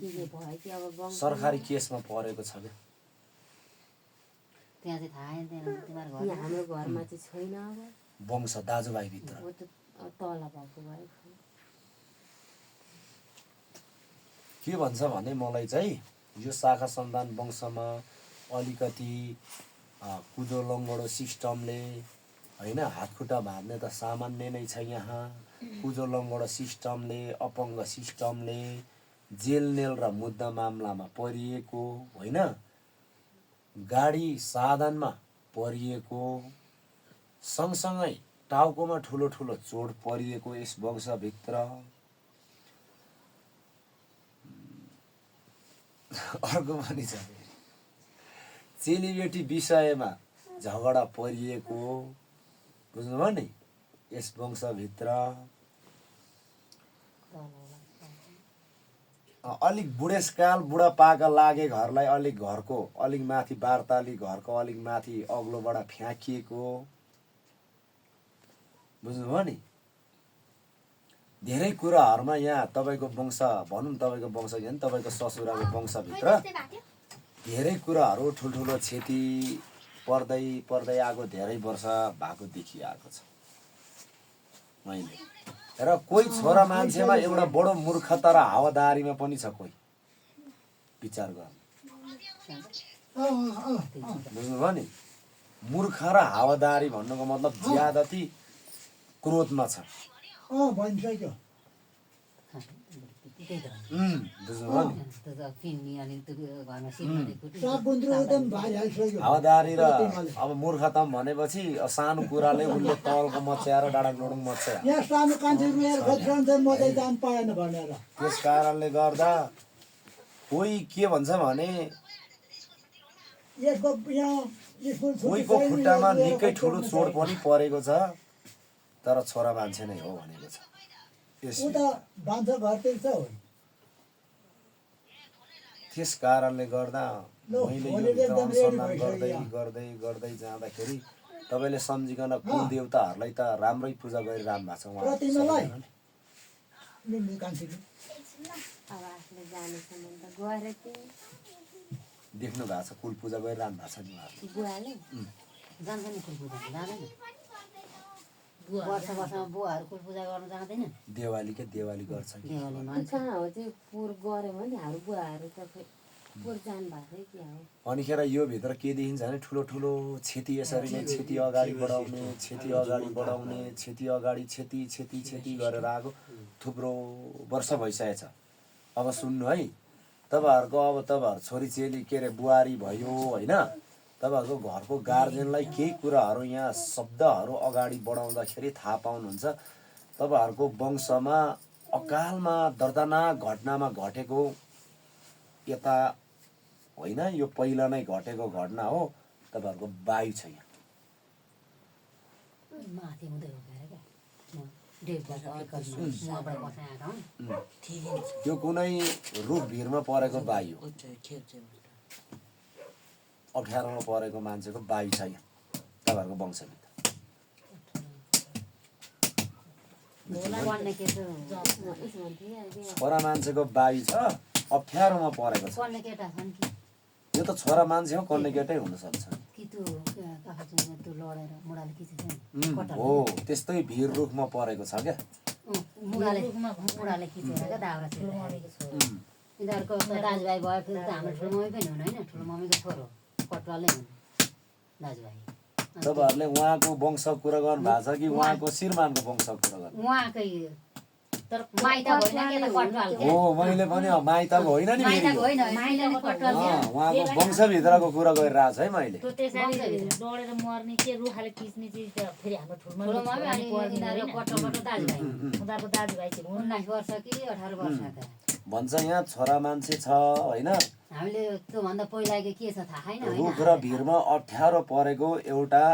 सरकारी केसमा परेको छ क्या त्यहाँ चाहिँ थाहा थिएन तिमीहरूको घर हाम्रो घरमा चाहिँ छैन अब वंश दाजुभाइभित्र तल भएको भए के भन्छ भने मलाई चाहिँ यो शाखा सन्तान वंशमा अलिकति कुदो लङ्गडो सिस्टमले होइन हातखुट्टा भाँच्ने त सामान्य नै छ यहाँ कुदो लङ्गडो सिस्टमले अपङ्ग सिस्टमले जेल नेल र मुद्दा मामलामा परिएको होइन गाडी साधनमा परिएको सँगसँगै टाउकोमा ठुलो ठुलो चोट परिएको यस वंशभित्र अर्को पनि छ चेलीबेटी विषयमा झगडा परिएको बुझ्नुभयो नि यस वंशभित्र अलिक बुढेसकाल बुढापाका लागे घरलाई अलिक घरको अलिक माथि वार्ताली घरको अलिक माथि अग्लोबाट फ्याँकिएको बुझ्नुभयो नि धेरै कुराहरूमा यहाँ तपाईँको वंश भनौँ तपाईँको वंश होइन तपाईँको ससुराको वंशभित्र धेरै कुराहरू ठुल्ठुलो क्षति पर्दै पर्दै आएको धेरै वर्ष भएको देखिआएको छ मैले र कोही छोरा मान्छेमा एउटा बडो मूर्खता र हावादारीमा पनि छ कोही विचार गर्नु बुझ्नुभयो नि मूर्ख र हावादारी भन्नुको मतलब ज्यादती क्रोधमा छ हावादारी र अब मूर्खतम भनेपछि सानो कुराले उसले तलको मच्याएर डाँडा डोडुङ मच्याएर त्यस कारणले गर्दा कोही के भन्छ भने कोहीको खुट्टामा निकै ठुलो चोट पनि परेको छ तर छोरा मान्छे नै हो भनेको छ त्यस कारणले गर्दा मैले यो अनुसन्धान गर्दै गर्दै गर्दै जाँदाखेरि तपाईँले सम्झिकन कुल देवताहरूलाई त राम्रै पूजा गरिरहनु भएको छ देख्नु भएको छ कुल पूजा गरिरहनु भएको छ नि वर्ष वर्षमा बुवाहरू कुल पूजा गर्न जाँदैन देवाली देवाली गर्छ अनिखेर यो भित्र के देखिन्छ भने ठुलो ठुलो क्षति यसरी नै क्षति अगाडि बढाउने क्षति अगाडि बढाउने क्षति अगाडि क्षति क्षति क्षति गरेर आएको थुप्रो वर्ष भइसकेको छ अब सुन्नु है तपाईँहरूको अब तपाईँहरू छोरी चेली के अरे बुहारी भयो होइन तपाईँहरूको घरको गार्जेनलाई केही कुराहरू यहाँ शब्दहरू अगाडि बढाउँदाखेरि थाहा पाउनुहुन्छ तपाईँहरूको वंशमा अकालमा दर्दनाक घटनामा घटेको यता होइन यो पहिला नै घटेको घटना हो तपाईँहरूको वायु छ यहाँ यो कुनै रुख भिरमा परेको वायु अप्ठ्यारोमा परेको मान्छेको वायु छ यहाँ तपाईँहरूको वंशभित्र छोरा मान्छेको वायु छ अप्ठ्यारोमा परेको छ यो त छोरा मान्छे हो कन्ने केटै हुनसक्छ हो त्यस्तै भिर रुखमा परेको छ क्या दाजुभाइ भयो फेरि त हाम्रो ठुलो मम्मी पनि हुनु होइन ठुलो मम्मीको छोरो पटवालै हुनु दाजुभाइ तपाईँहरूले उहाँको वंशको कुरा गर्नु भएको छ कि उहाँको श्रीमानको वंशको कुरा गर्नु उहाँकै तर माइत होइन के त कटवाल हो मैले पनि माइतको होइन नि माइत होइन माइतले कटवाल उहाँको वंशभित्रको कुरा गरिरहेको छु है मैले त्यो त्यसरी डढेर मर्ने के रुखाले खिच्ने चिज त फेरि हाम्रो ठुलो मम्मी अनि उनीहरू कटो दाजुभाइ उनीहरूको दाजुभाइ चाहिँ 19 वर्ष कि 18 वर्षका भन्छ यहाँ छोरा मान्छे छ होइन हामीले त्योभन्दा पहिलाको के छ थाहा छैन रुख र भिरमा अप्ठ्यारो परेको एउटा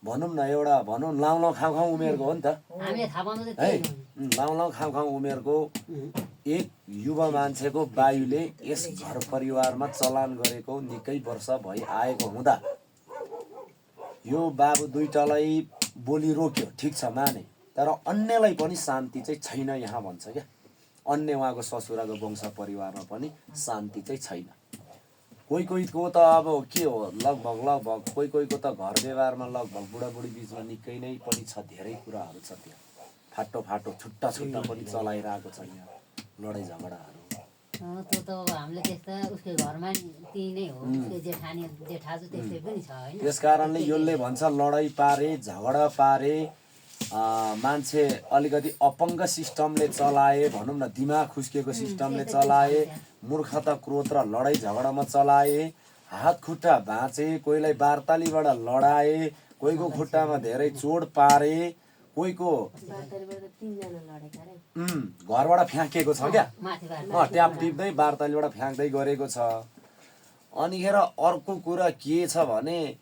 भनौँ न एउटा भनौँ लाउलाउ खाउ खाउ उमेरको हो नि त हामीले थाहा पाउनु है लाउलाउ खाउ खाउ उमेरको एक युवा मान्छेको वायुले यस घर परिवारमा चलान गरेको निकै वर्ष भइ आएको हुँदा यो बाबु दुईटालाई बोली रोक्यो ठिक छ माने तर अन्यलाई पनि शान्ति चाहिँ छैन यहाँ भन्छ क्या अन्य उहाँको ससुराको वंश परिवारमा पनि शान्ति चाहिँ छैन। कोही कोहीको त अब के हो लगभग कोही कोहीको त घर व्यवहारमा लगभग बुढाबुढी बिचमा निकै नै पनि छ, धेरै कुराहरू छ त्यहाँ, फाटो छुट्टा पनि चलाइरहेको छ यहाँ लडाइँ झगडाहरू। त्यो त अब हामीले त्यस्ता उसको घरमा त्यही नै हो, उसको जेठाजु त्यस्तै पनि छ होइन। त्यस कारणले यसले भन्छ लडाइँ पारे झगडा पारे, मान्छे अलिकति अपङ्ग सिस्टमले चलाए भनौँ न, दिमाग खुस्किएको सिस्टमले चलाए, मूर्खता क्रोध र लडाइँ झगडामा चलाए, हात खुट्टा भाँचे, कोहीलाई बारतालीबाट लडाए, कोहीको खुट्टामा धेरै चोट पारे, कोहीको घरबाट फ्याँकेको छ क्या, ट्याप टिप्दै बारतालीबाट फ्याँक्दै गरेको छ। अनिखेर अर्को कुरा के छ भने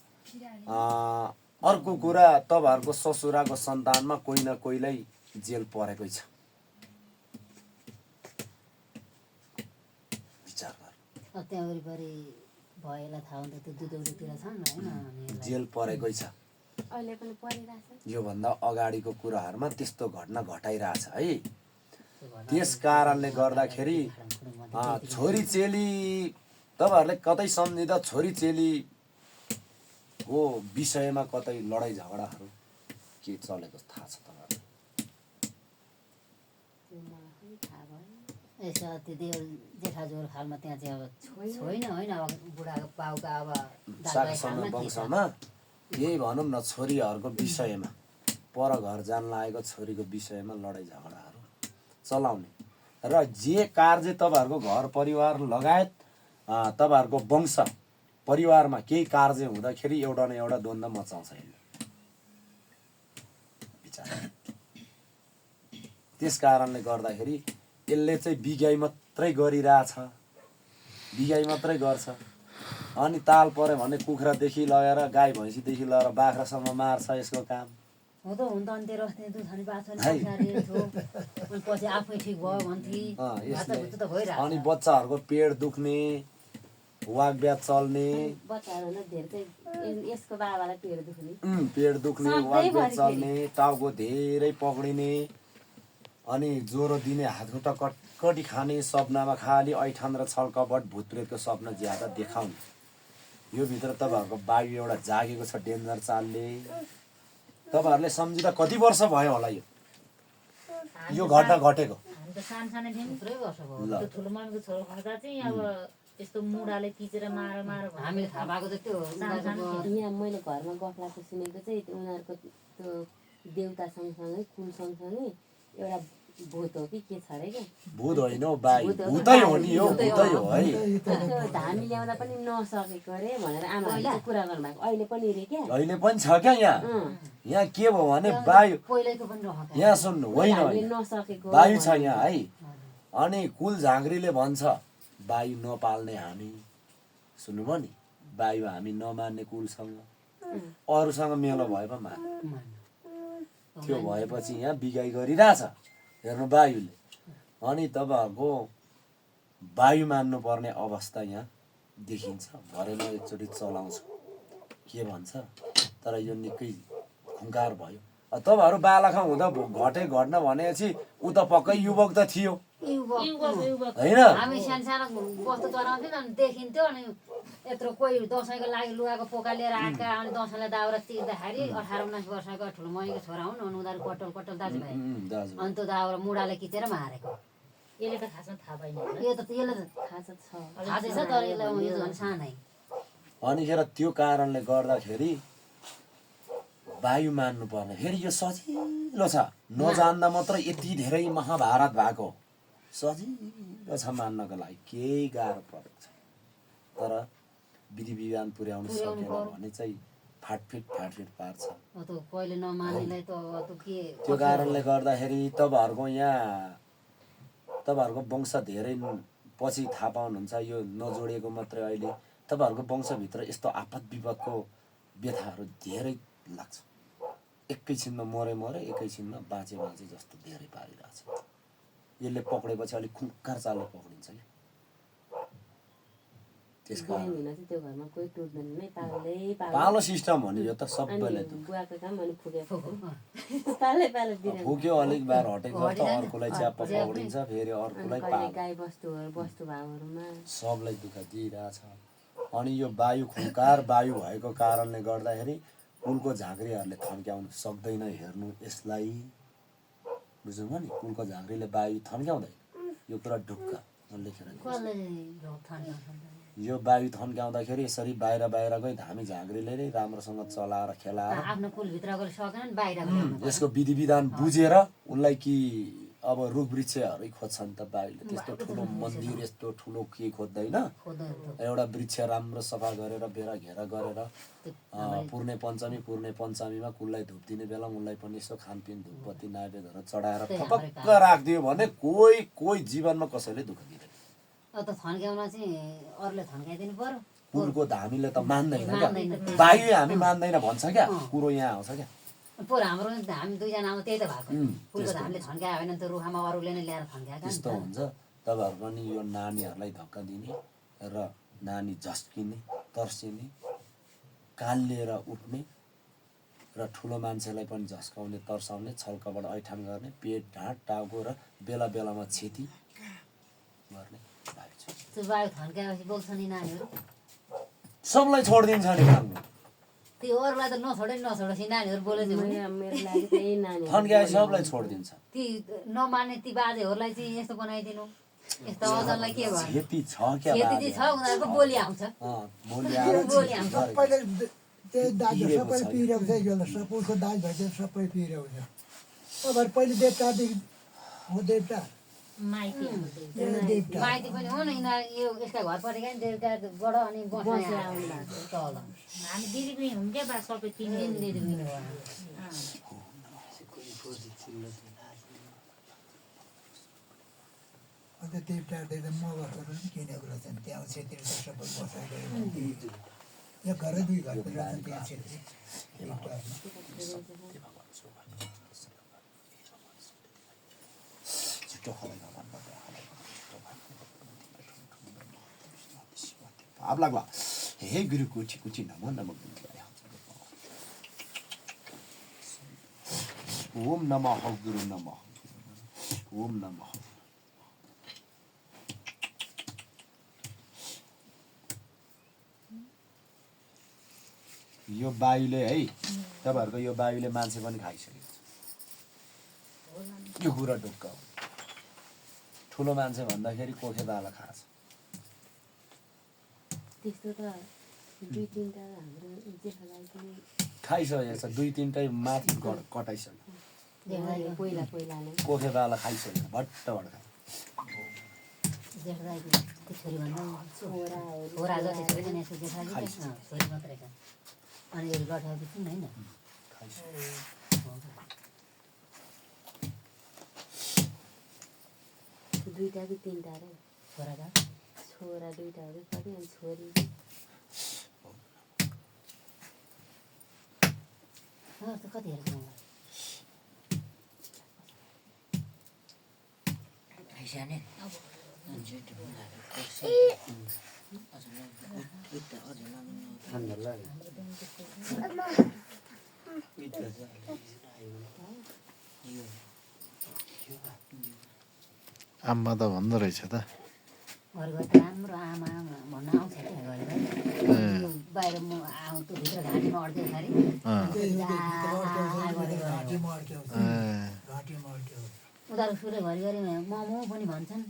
अर्को कुरा तपाईँहरूको ससुराको सन्तानमा कोही न कोहीलाई जेल परेकै छ, विचार गर। त्यहाँ वरिपरि भएला थाहा हुन्छ त्यो दुधौलीतिर छन् होइन, जेल परेकै छ। अहिले पनि परिरहेछ। योभन्दा अगाडिको कुराहरूमा त्यस्तो घटना घटाइरहेछ है। त्यस कारणले गर्दाखेरि छोरी चेली तपाईँहरूले कतै सम्झिँदा छोरी चेलीको विषयमा कतै लडाइँ झगडाहरू के चलेको थाहा छ तपाईँहरूलाई? यसो त्यो देउल जेठाजुहरू खालमा त्यहाँ चाहिँ अब छैन होइन, अब बुढाको बाउका अब शाखासँग वंशमा यही भनौँ न, छोरीहरूको विषयमा पर घर जान लागेको छोरीको विषयमा लडाइँ झगडाहरू चलाउने र जे कार्य तपाईँहरूको घर परिवार लगायत तपाईँहरूको वंश परिवारमा केही कार्य हुँदाखेरि एउटा न एउटा द्वन्द्व मचाउँछ यसले, विचार। त्यस कारणले गर्दाखेरि यसले चाहिँ बिगाइ मात्रै गरिरहेछ, बिगाइ मात्रै गर्छ। अनि ताल पऱ्यो भने कुखुरादेखि लगेर गाई भैँसीदेखि लगेर बाख्रासम्म मार्छ यसको काम। हो त हुन त अनि त्यो रस्ते दुखाने बाछा अनि पछि आफै ठिक भयो भन्थे, त भइरहेको। अनि बच्चाहरूको पेट दुख्ने, वाग ब्याज चल्ने, बच्चाहरू धेरै चाहिँ यसको बाबालाई पेट दुख्ने, पेट दुख्ने, वाग ब्याज चल्ने, टाउको धेरै पक्रिने, अनि ज्वरो दिने, हात खुट्टा कटकटी खाने, सपनामा खाली ऐठान र छल कपट भूतप्रेतको सपना ज्यादा देखाउने। यो भित्र तपाईँहरूको वायु एउटा जागेको छ डेन्जर चालले। तपाईँहरूले सम्झिँदा कति वर्ष भयो होला यो घटना घटेको? हामी त सानसानै थियौँ, थुप्रै वर्ष भयो। त्यो ठुलो मम्मीको छोरो हुँदा चाहिँ अब यस्तो मुढाले थिचेर मार हामीले थाहा पाएको त त्यो यहाँ मैले घरमा गफलाको सुनेको चाहिँ उनीहरूको त्यो देउता सँगसँगै कुल सँगसँगै एउटा भूत हो कि के छ अरे क्या? भूत होइन हौ बाई, भूतै हो नि, यो भूतै हो है। त्यो धामी ल्याउँदा पनि नसकेको अरे भनेर आमाहरूले कुरा गर्नुभएको, अहिले पनि रे क्या? अहिले पनि छ क्या यहाँ। यहाँ के भयो भने वायु, पहिलेको पनि रहेको यहाँ सुन्नु होइन, नसकेको वायु छ यहाँ है। अनि कुल झाँक्रीले भन्छ वायु नपाल्ने हामी, सुन्नुभयो नि, वायु हामी नमान्ने कुलसँग, अरूसँग मेलो भए पो मान। त्यो भएपछि यहाँ बिगाइ गरिरहेछ हेर्नु वायुले। अनि तपाईँहरूको वायु मान्नुपर्ने अवस्था यहाँ देखिन्छ। भरे म एकचोटि चलाउँछु के भन्छ, तर यो निकै खुङ्कार भयो। तपाईँहरू बालखा हुँदा घटे घट्न भनेपछि ऊ त पक्कै युवक त थियो होइन? हामी सानो वस्तु चलाउँथ्यौँ अनि देखिन्थ्यो, अनि यत्रो कोही दसैँको लागि लुगाको पोका लिएर आएका, अनि दसैँलाई दाउरा चिर्दाखेरि 18-19 वर्षको ठुलो महीको छोरा हुन्, अनि उनीहरू कट्टल दाजुभाइ, अनि त्यो दाउरा मुढाले खिचेर मारेको। यसले त खासमा थाहा भएन। यो त यसले त थाहा छ थाहा छ, तर यसलाई यो झन् सानै। अनिखेर त्यो कारणले गर्दाखेरि वायु मान्नु पर्ने। फेरि यो सजिलो छ, नजान्दा मात्र यति धेरै महाभारत भएको, सजिलो छ मान्नको लागि, केही गाह्रो परेको छ। तर विधि विधान पुर्याउनु सकेन भने चाहिँ फाटफिट पार्छ। पहिले नमान्नेलाई त के। त्यो कारणले गर्दाखेरि तपाईँहरूको यहाँ तपाईँहरूको वंश धेरै पछि थाहा पाउनुहुन्छ, यो नजोडिएको मात्रै। अहिले तपाईँहरूको वंशभित्र यस्तो आपद विपदको व्यथाहरू धेरै लाग्छ। एकैछिनमा मरे एकैछिनमा बाँचे जस्तो धेरै पारिरहेछ। यसले पक्रेपछि अलिक खुङ्कार चालले पक्रिन्छ कि। त्यसकारण बिहान हुन चाहिँ त्यो घरमा कोही टुट्दैन नै पालै पालो सिस्टम हो नि यो त अनि सबैलाई दुःख बुवाको काम अनि फुक्यो पालै पालो बिरामी फुक्यो अलिक बार हटेको त अर्कोलाई च्याप्प पौडिन्छ फेरि अर्कोलाई कहिले पालो गाई वस्तु भाउहरूमा सबलाई दुःख दिइरहेछ अनि यो वायु खुङ्कार वायु भएको कारणले गर्दाखेरि कुलको झाँक्रीहरूले थन्क्याउनु सक्दैन हेर्नु यसलाई बुझ्नुभयो नि कुलको झाँक्रीले वायु थन्क्याउँदैन यो कुरा ढुक्क लेखेर कसले रोग थन्काउँछ यो वायु थन्क्याउँदाखेरि यसरी बाहिर बाहिरकै धामी झाँक्रीले नै राम्रोसँग चलाएर खेलाएर आफ्नो कुलभित्रको सकेन बाहिर यसको विधि विधान बुझेर उनलाई कि अब रुख वृक्षहरू खोज्छन् त वायुले त्यस्तो ठुलो मन्दिर यस्तो ठुलो के खोज्दैन एउटा वृक्ष राम्रो सफा गरेर बेरा घेरा गरेर पूर्णे पञ्चमीमा कुललाई धुप दिने बेला उनलाई पनि यसो खानपिन धुपबत्ती नैवेद्यहरू चढाएर थपक्क राखिदियो भने कोही जीवनमा कसैले दुःख दिँदैन त थन्क्याउन चाहिँ अरूले थन्काइदिनु पर्यो कुलको धामीले त मान्दैन क्या वायु हामी मान्दैन भन्छ क्या कुरो यहाँ आउँछ क्या पोहोर हाम्रो हामी दुईजना आउँदा त्यही त भएको कुलको धामले थन्कायो भने त रुखामा अरूले नै ल्याएर थन्काएको त्यस्तो हुन्छ तपाईँहरू पनि यो नानीहरूलाई धक्का दिने र नानी झस्किने तर्सिने कालिएर उठ्ने र ठुलो मान्छेलाई पनि झस्काउने तर्साउने छल्कबाट ऐठान गर्ने पेट ढाँट टाउको र बेला बेलामा क्षति गर्ने त्यो वायु थन्काएपछि बोल्छ नि नानीहरू सबलाई छोडिदिन्छ नि काम त्यो अरूलाई त नछोडेपछि नानीहरू बोलेछ भने मेरो लागि त्यही नानी थन्काए सबलाई छोडिदिन्छ ती नमान्ने ती बाजेहरूलाई चाहिँ यस्तो बनाइदिनु यस्तो अजरलाई के भयो खेती छ क्या खेती चाहिँ छ उनीहरूको बोली आउँछ बोली आएर बोली आउँछ सबैले त्यही दाजु सबै पिरेको छ यो सबैको दाज भइसक्यो सबै पिरेको छ अब पहिले देवतादेखि हो देवता माइती देवता माइती पनि हो न यिनीहरू यो यसका घर परेका नि देउताबाट अनि बस्ने आउनु तल हामी दिदी पनि हुन् क्या बा सबै तिनै दिदी पनि हो अन्त देवताहरूले त मगरहरू पनि किनेको रहेछन् त्यहाँ छेत्री सबै बसाइदियो यो घरै दुई घरको रहेछन् त्यहाँ छेत्री आप लाग्ला हे गुरु कुची नमो नमो ओम नमः गुरु नमः ओम नमः यो वायुले है तपाईँहरूको यो वायुले मान्छे पनि खाइसकेको छ यो कुरा ढुक्क हो ठुलो मान्छे भन्दाखेरि कोखेबाला खान्छ त्यस्तो त दुई तिनवटा हाम्रो जेठालाई पनि खाइसकेको छ दुई तिनटै माथि कटाइसक्यो पहिला नै कोखेबाला खाइसक्यो भट्टबाट खान्छ जेठाइको छोरी भन्दा छोरा जति छोरी पनि यसो जेठाइको छोरी मात्रै छ अनि यो लठाएपछि होइन दुईवटा कि तिनवटा रे छोराका छोरा दुईवटाहरू कति अनि छोरी कति हेर्छ आमा त भन्दो रहेछ त घरको त राम्रो आमा भन्न आउँछ क्या घरको बाहिर म आउँ त्यो भित्र घाँटीमा अड्क्यो अरे घाँटीमा अड्क्यो उनीहरू सुरे घरिघरि मोमो पनि भन्छन्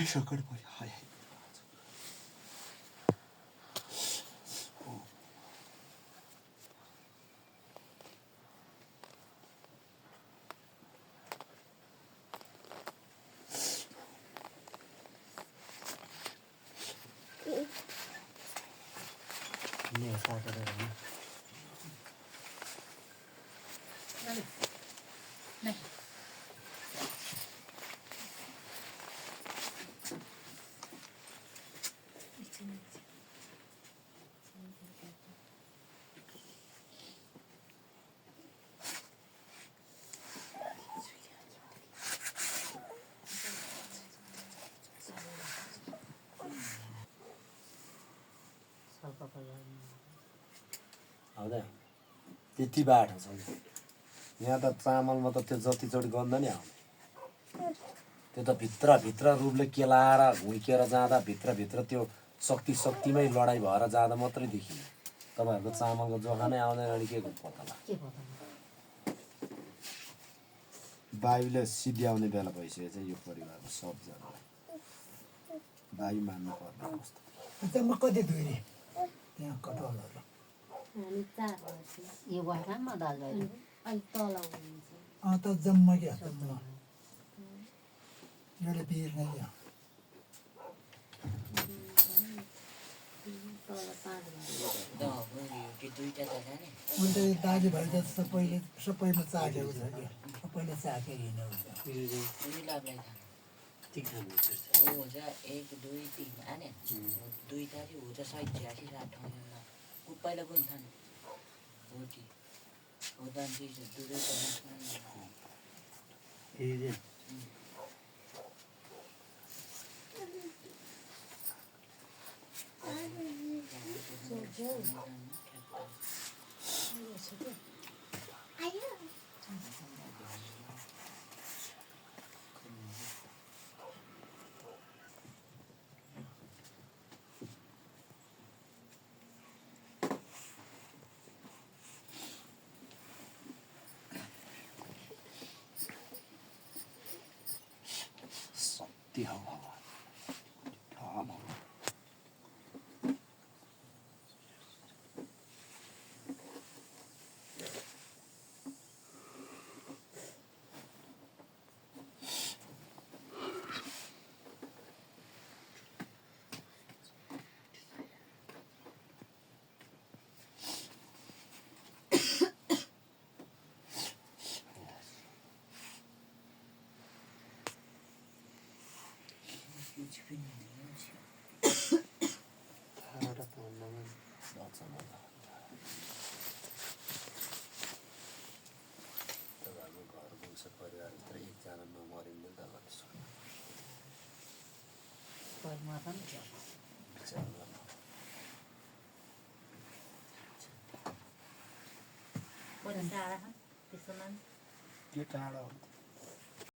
सङ्कट पऱ्यो हाय हाय आउँदैन त्यति बाटो छ यहाँ त चामलमा त त्यो जतिचोटि गन्ध नि आउने त्यो त भित्रभित्र रूपले केलाएर हुर्किएर जाँदा भित्रभित्र त्यो शक्तिमै लडाइँ भएर जाँदा मात्रै देखिने तपाईँहरूको चामलको जोखा नै आउँदैन अनि के पत्ता लाग्छ वायुले सिद्ध्याउने बेला भइसकेको छ यो परिवारको सबजनालाई वायु मान्नु पर्ने अवस्था त्यहाँ कति धुरी त्यहाँ कटहलहरू हामी 4 वर्ष यो बस्टामा दाजुभाइ अलिक तल हुनुहुन्छ त जम्मा क्या जम्मा यसले पिर नै क्या तल 5 उसले दाजुभाइ त सबैमा चाखेको छ क्या सबैले चाखेर हिँडेको छ हो जा 1 2 3 आने 2 तारी हो जा साइड ज्यासी रात ठाउँमा कुप्पाइला पनि थान रोटी हो दान चाहिँ दुधै शक्ति हो ठाम हो Pode dar, pessoal. के टाढा